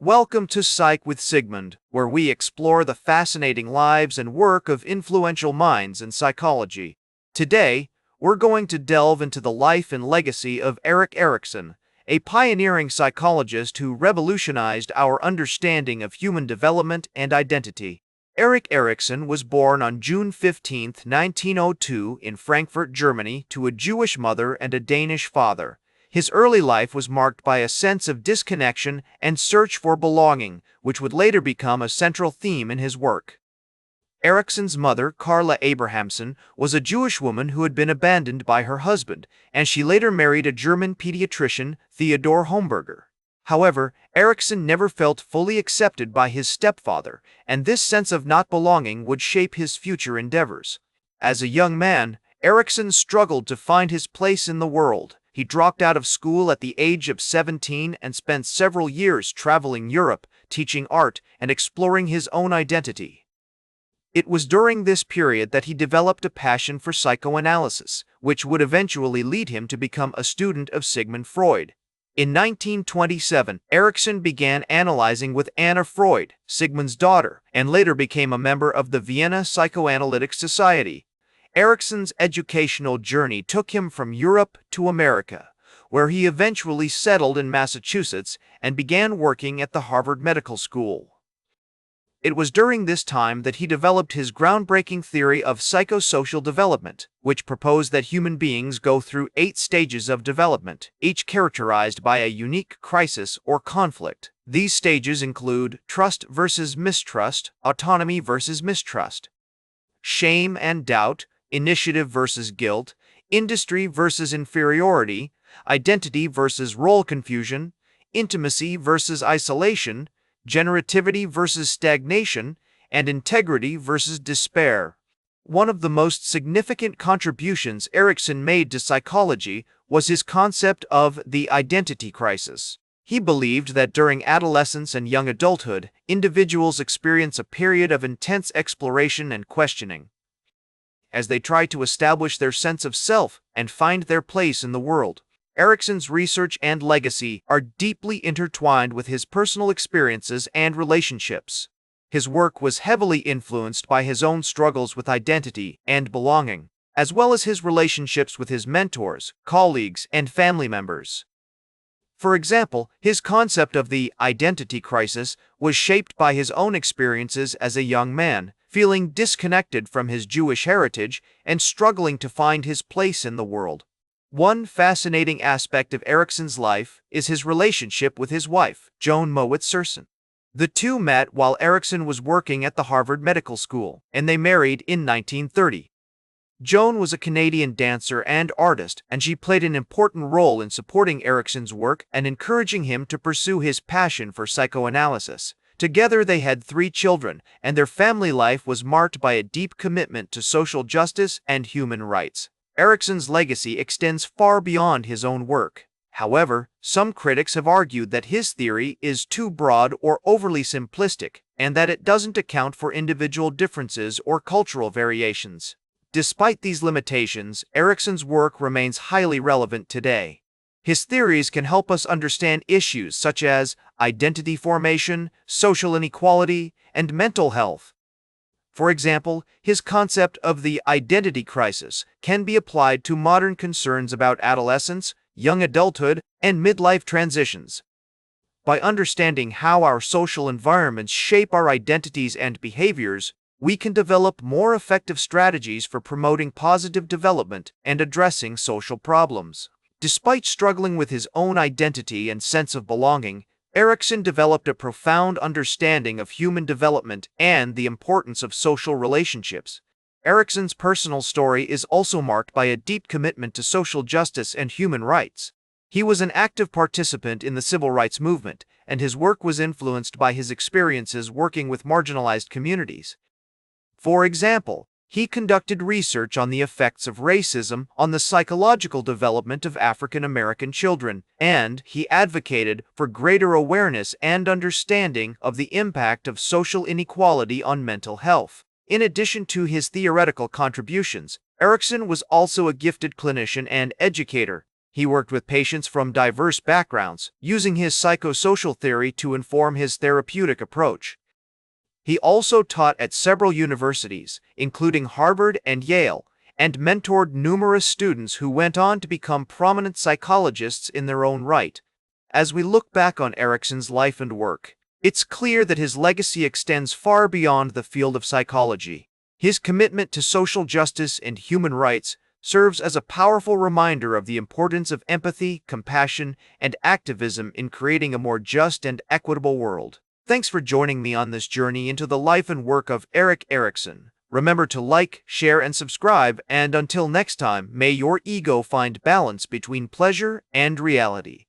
Welcome to Psych with Sigmund, where we explore the fascinating lives and work of influential minds in psychology. Today, we're going to delve into the life and legacy of Erik Erikson, a pioneering psychologist who revolutionized our understanding of human development and identity. Erik Erikson was born on June 15, 1902 in Frankfurt, Germany, to a Jewish mother and a Danish father. His early life was marked by a sense of disconnection and search for belonging, which would later become a central theme in his work. Erikson's mother, Carla Abrahamson, was a Jewish woman who had been abandoned by her husband, and she later married a German pediatrician, Theodor Homberger. However, Erikson never felt fully accepted by his stepfather, and this sense of not belonging would shape his future endeavors. As a young man, Erikson struggled to find his place in the world. He dropped out of school at the age of 17 and spent several years traveling Europe, teaching art, and exploring his own identity. It was during this period that he developed a passion for psychoanalysis, which would eventually lead him to become a student of Sigmund Freud. In 1927, Erikson began analyzing with Anna Freud, Sigmund's daughter, and later became a member of the Vienna Psychoanalytic Society. Erikson's educational journey took him from Europe to America, where he eventually settled in Massachusetts and began working at the Harvard Medical School. It was during this time that he developed his groundbreaking theory of psychosocial development, which proposed that human beings go through 8 stages of development, each characterized by a unique crisis or conflict. These stages include trust versus mistrust, autonomy versus mistrust, shame and doubt, initiative versus guilt, industry versus inferiority, identity versus role confusion, intimacy versus isolation, generativity versus stagnation, and integrity versus despair. One of the most significant contributions Erikson made to psychology was his concept of the identity crisis. He believed that during adolescence and young adulthood, individuals experience a period of intense exploration and questioning, as they try to establish their sense of self and find their place in the world. Erikson's research and legacy are deeply intertwined with his personal experiences and relationships. His work was heavily influenced by his own struggles with identity and belonging, as well as his relationships with his mentors, colleagues, and family members. For example, his concept of the identity crisis was shaped by his own experiences as a young man, feeling disconnected from his Jewish heritage and struggling to find his place in the world. One fascinating aspect of Erikson's life is his relationship with his wife, Joan Mowat-Serson. The two met while Erikson was working at the Harvard Medical School, and they married in 1930. Joan was a Canadian dancer and artist, and she played an important role in supporting Erikson's work and encouraging him to pursue his passion for psychoanalysis. Together they had 3 children, and their family life was marked by a deep commitment to social justice and human rights. Erikson's legacy extends far beyond his own work. However, some critics have argued that his theory is too broad or overly simplistic, and that it doesn't account for individual differences or cultural variations. Despite these limitations, Erikson's work remains highly relevant today. His theories can help us understand issues such as identity formation, social inequality, and mental health. For example, his concept of the identity crisis can be applied to modern concerns about adolescence, young adulthood, and midlife transitions. By understanding how our social environments shape our identities and behaviors, we can develop more effective strategies for promoting positive development and addressing social problems. Despite struggling with his own identity and sense of belonging, Erikson developed a profound understanding of human development and the importance of social relationships. Erikson's personal story is also marked by a deep commitment to social justice and human rights. He was an active participant in the civil rights movement, and his work was influenced by his experiences working with marginalized communities. For example, he conducted research on the effects of racism on the psychological development of African American children, and he advocated for greater awareness and understanding of the impact of social inequality on mental health. In addition to his theoretical contributions, Erikson was also a gifted clinician and educator. He worked with patients from diverse backgrounds, using his psychosocial theory to inform his therapeutic approach. He also taught at several universities, including Harvard and Yale, and mentored numerous students who went on to become prominent psychologists in their own right. As we look back on Erikson's life and work, it's clear that his legacy extends far beyond the field of psychology. His commitment to social justice and human rights serves as a powerful reminder of the importance of empathy, compassion, and activism in creating a more just and equitable world. Thanks for joining me on this journey into the life and work of Erik Erikson. Remember to like, share, and subscribe, and until next time, may your ego find balance between pleasure and reality.